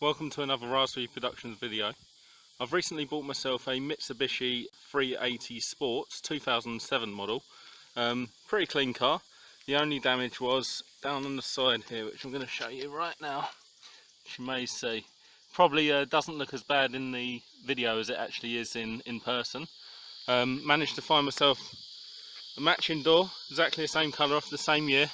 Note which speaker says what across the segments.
Speaker 1: Welcome to another Raspberry Productions video. I've recently bought myself a Mitsubishi 380 Sports 2007 model. Pretty clean car. The only damage was down on the side here, which I'm going to show you right now, which you may see. Probably doesn't look as bad in the video as it actually is in person. Managed to find myself a matching door, exactly the same colour off the same year,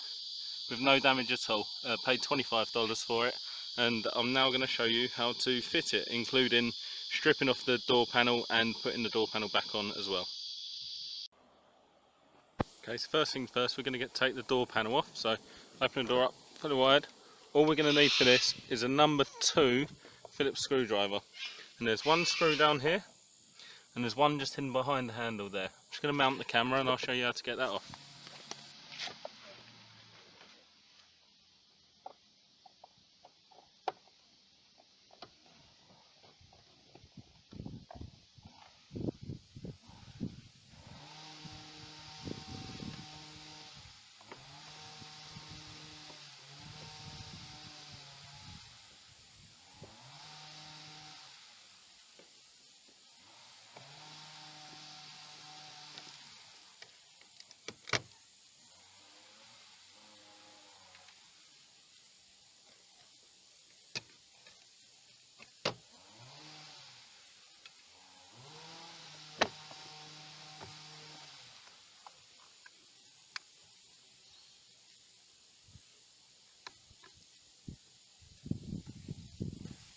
Speaker 1: with no damage at all. Paid $25 for it, and I'm now going to show you how to fit it, including stripping off the door panel and putting the door panel back on as well. Okay, so first things first, we're going to take the door panel off. So open the door up, put it wide. All we're going to need for this is a number 2 Phillips screwdriver, and there's one screw down here and there's one just hidden behind the handle there. I'm just going to mount the camera and I'll show you how to get that off.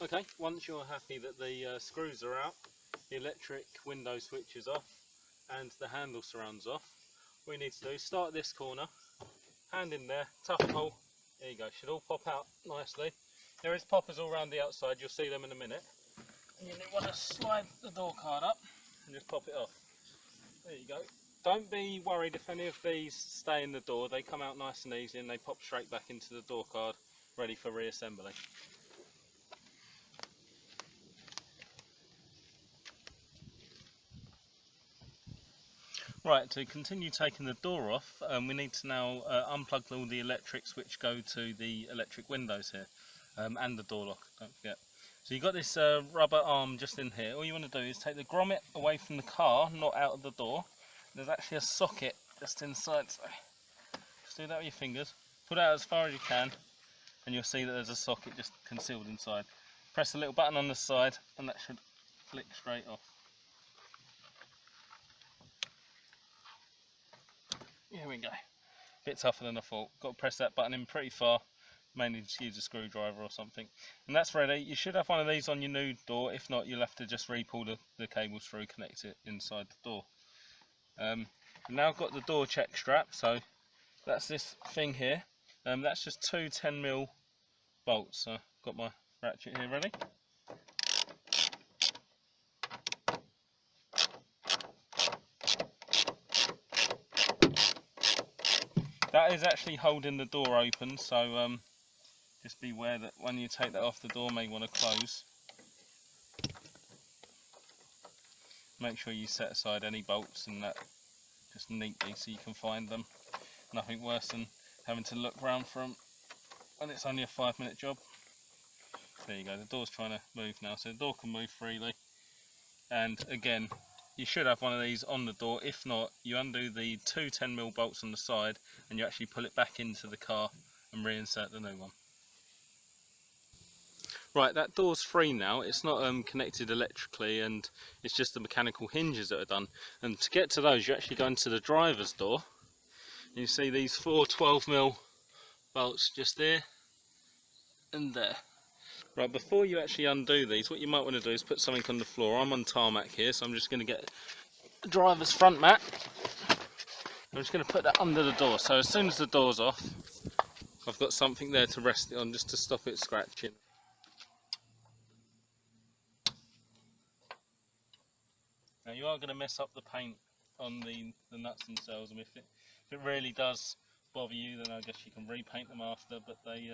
Speaker 1: Okay, once you're happy that the screws are out, the electric window switch is off and the handle surrounds off, what you need to do is start at this corner, hand in there, tough pull, there you go, should all pop out nicely. There is poppers all around the outside, you'll see them in a minute. And you want to slide the door card up and just pop it off. There you go. Don't be worried if any of these stay in the door, they come out nice and easy and they pop straight back into the door card, ready for reassembly. Right, to continue taking the door off, we need to now unplug all the electrics which go to the electric windows here, and the door lock, don't forget. So you've got this rubber arm just in here. All you want to do is take the grommet away from the car, not out of the door. There's actually a socket just inside, so just do that with your fingers. Put it out as far as you can, and you'll see that there's a socket just concealed inside. Press the little button on the side, and that should flick straight off. Here we go. Bit tougher than I thought. Got to press that button in pretty far, mainly just use a screwdriver or something. And that's ready. You should have one of these on your new door. If not, you'll have to just re-pull the cables through, connect it inside the door. We've now got the door check strap, so that's this thing here. That's just two 10mm bolts. So I've got my ratchet here ready. That is actually holding the door open, so just be aware that when you take that off, the door may want to close. Make sure you set aside any bolts and that just neatly so you can find them. Nothing worse than having to look around for them when it's only a 5-minute job. There you go, the door's trying to move now, so the door can move freely. And again, you should have one of these on the door. If not, you undo the two 10mm bolts on the side and you actually pull it back into the car and reinsert the new one. Right, that door's free now. It's not connected electrically, and it's just the mechanical hinges that are done. And to get to those, you actually go into the driver's door. And you see these 4 12mm bolts just there and there. Right, before you actually undo these, what you might want to do is put something on the floor. I'm on tarmac here, so I'm just going to get the driver's front mat. I'm just going to put that under the door, so as soon as the door's off, I've got something there to rest it on just to stop it scratching. Now you are going to mess up the paint on the nuts themselves, and if it really does bother you, then I guess you can repaint them after, but they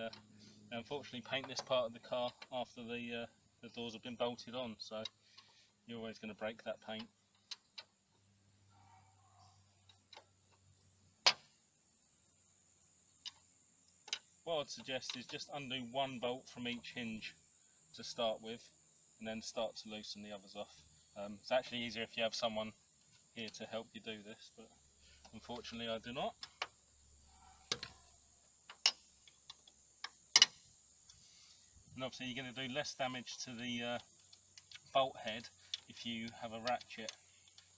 Speaker 1: unfortunately paint this part of the car after the doors have been bolted on, so you're always going to break that paint. What I'd suggest is just undo one bolt from each hinge to start with, and then start to loosen the others off. It's actually easier if you have someone here to help you do this, but unfortunately I do not. And obviously you're going to do less damage to the bolt head if you have a ratchet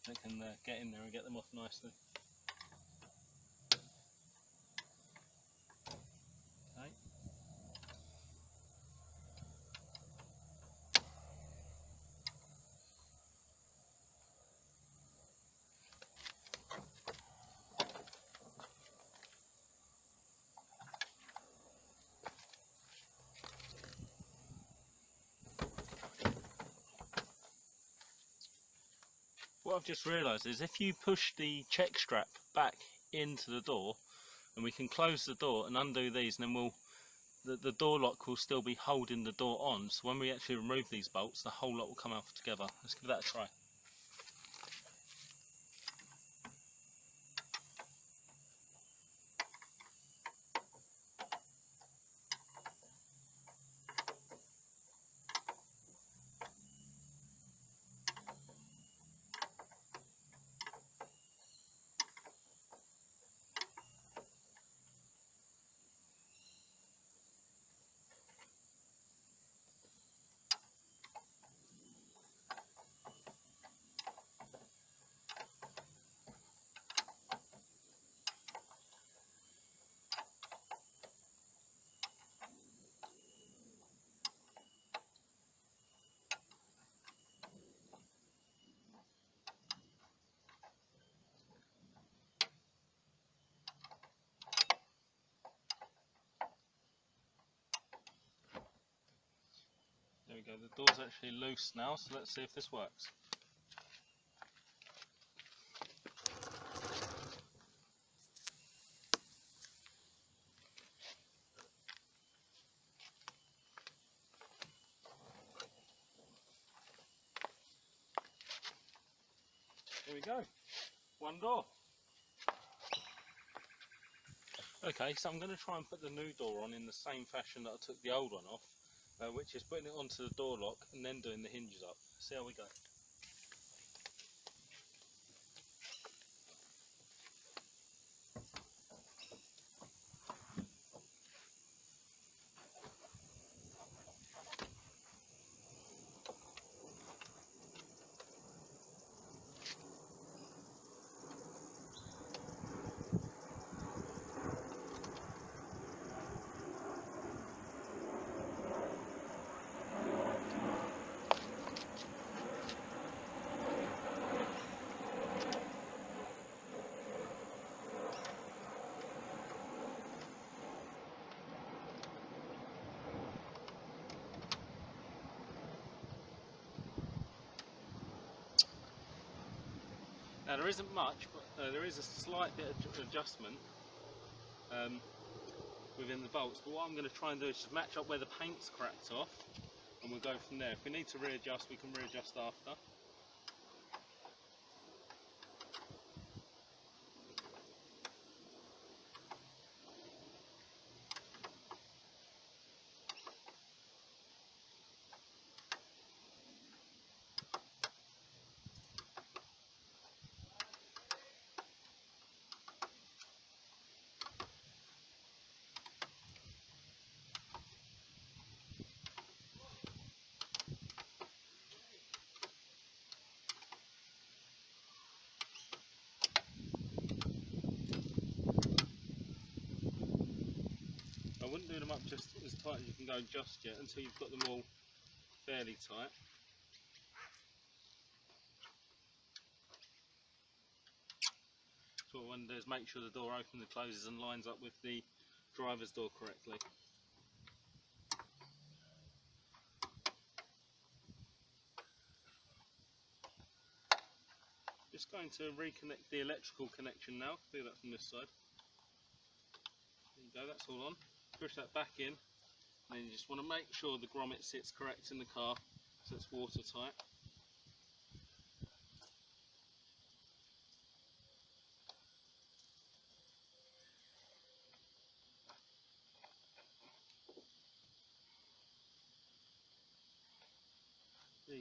Speaker 1: that can get in there and get them off nicely. Okay. What I've just realised is if you push the check strap back into the door, and we can close the door and undo these, and then the door lock will still be holding the door on, so when we actually remove these bolts the whole lot will come off together. Let's give that a try. There we go, the door's actually loose now, so let's see if this works. There we go, one door. Okay, so I'm going to try and put the new door on in the same fashion that I took the old one off, which is putting it onto the door lock and then doing the hinges up. See how we go. Now there isn't much, but there is a slight bit of adjustment within the bolts, but what I'm going to try and do is just match up where the paint's cracked off, and we'll go from there. If we need to readjust, we can readjust after. I wouldn't do them up just as tight as you can go just yet until you've got them all fairly tight. So what I want to do is make sure the door opens and closes and lines up with the driver's door correctly. Just going to reconnect the electrical connection now. Do that from this side. There you go, that's all on. Push that back in, and then you just want to make sure the grommet sits correct in the car so it's watertight.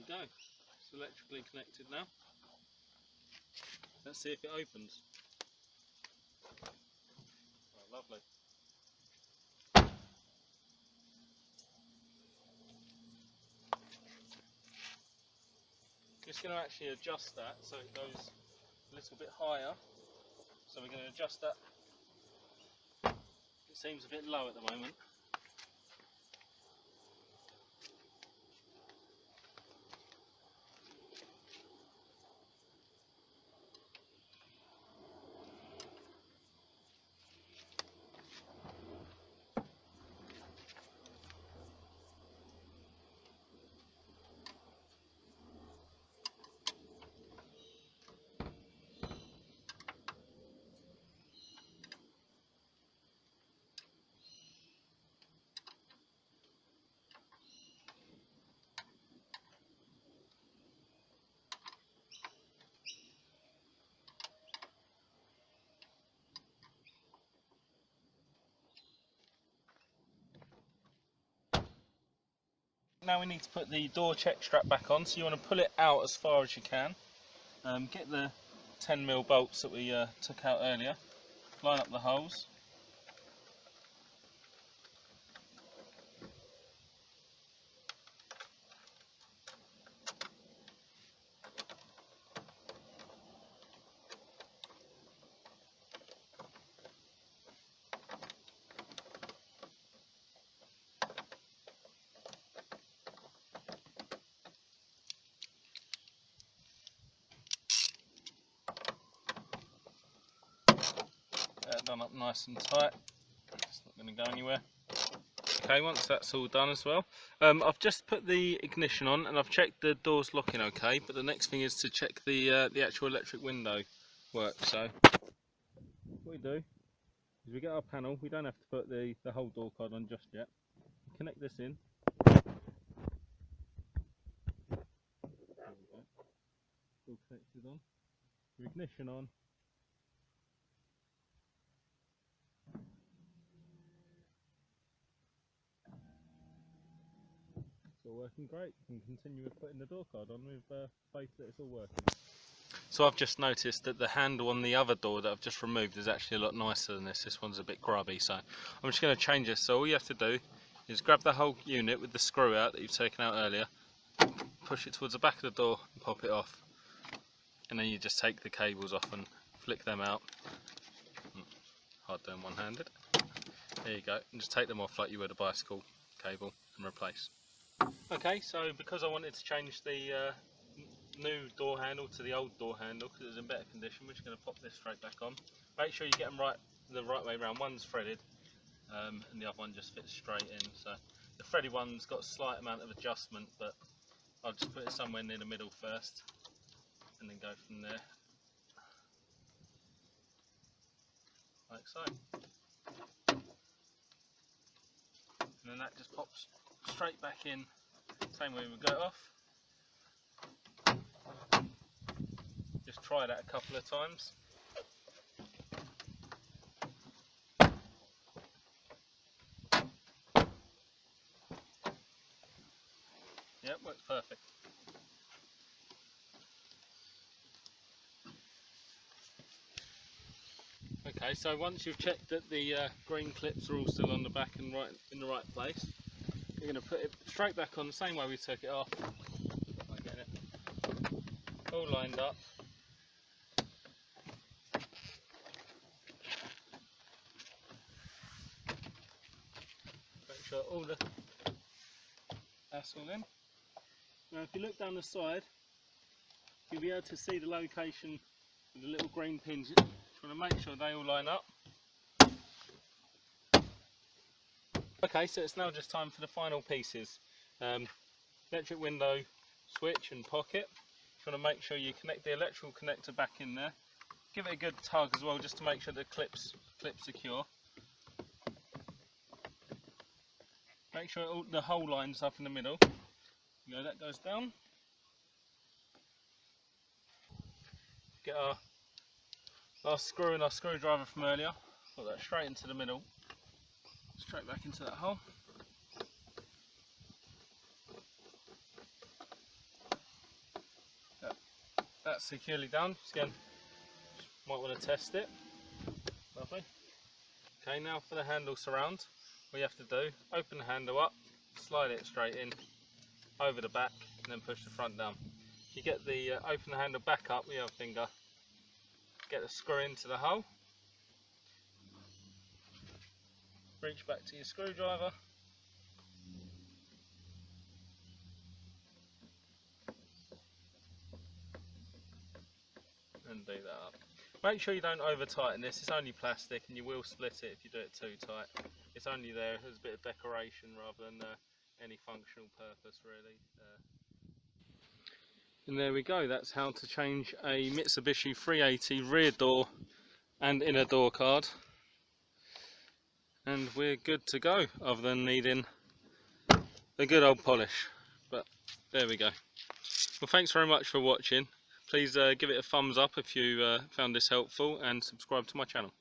Speaker 1: you go, it's electrically connected now. Let's see if it opens. Oh, lovely. Just going to actually adjust that so it goes a little bit higher. So we're going to adjust that. It seems a bit low at the moment. Now we need to put the door check strap back on, so you want to pull it out as far as you can. Get the 10mm bolts that we took out earlier, line up the holes. Done up nice and tight, it's not going to go anywhere. Okay, once that's all done as well, I've just put the ignition on and I've checked the doors locking okay, but the next thing is to check the actual electric window works. So what we do is we get our panel, we don't have to put the whole door card on just yet. We connect this in. There we go. All connected on. Your ignition on. It's all working great. You can continue with putting the door card on with faith that it's all working. So I've just noticed that the handle on the other door that I've just removed is actually a lot nicer than this. This one's a bit grubby, so I'm just going to change this. So all you have to do is grab the whole unit with the screw out that you've taken out earlier, push it towards the back of the door and pop it off, and then you just take the cables off and flick them out. Hard doing one-handed. There you go, and just take them off like you would a bicycle cable and replace. Okay, so because I wanted to change the new door handle to the old door handle because it's in better condition, we're just going to pop this straight back on. Make sure you get them the right way around. One's threaded and the other one just fits straight in. So the threaded one's got a slight amount of adjustment, but I'll just put it somewhere near the middle first and then go from there, like so. And then that just pops straight back in, same way we got it off. Just try that a couple of times. Yep, works perfect. Okay, so once you've checked that the green clips are all still on the back and right in the right place, you're going to put it straight back on the same way we took it off. By getting it all lined up. Make sure that's all in. Now if you look down the side, you'll be able to see the location of the little green pins. You want to make sure they all line up. Okay, so it's now just time for the final pieces. Electric window switch and pocket. You want to make sure you connect the electrical connector back in there. Give it a good tug as well, just to make sure the clip's secure. Make sure the hole lines up in the middle. You know, that goes down. Get our screw and our screwdriver from earlier. Put that straight into the middle. Straight back into that hole. that's securely done. Again, might want to test it. Lovely. Okay, now for the handle surround, what you have to do, open the handle up, slide it straight in, over the back, and then push the front down. You get the, open the handle back up with your finger, get the screw into the hole, reach back to your screwdriver, and do that up. Make sure you don't over tighten this, it's only plastic and you will split it if you do it too tight. It's only there as a bit of decoration rather than any functional purpose really. And there we go, that's how to change a Mitsubishi 380 rear door and inner door card. And we're good to go, other than needing a good old polish. But there we go. Well, thanks very much for watching. Please give it a thumbs up if you found this helpful, and subscribe to my channel.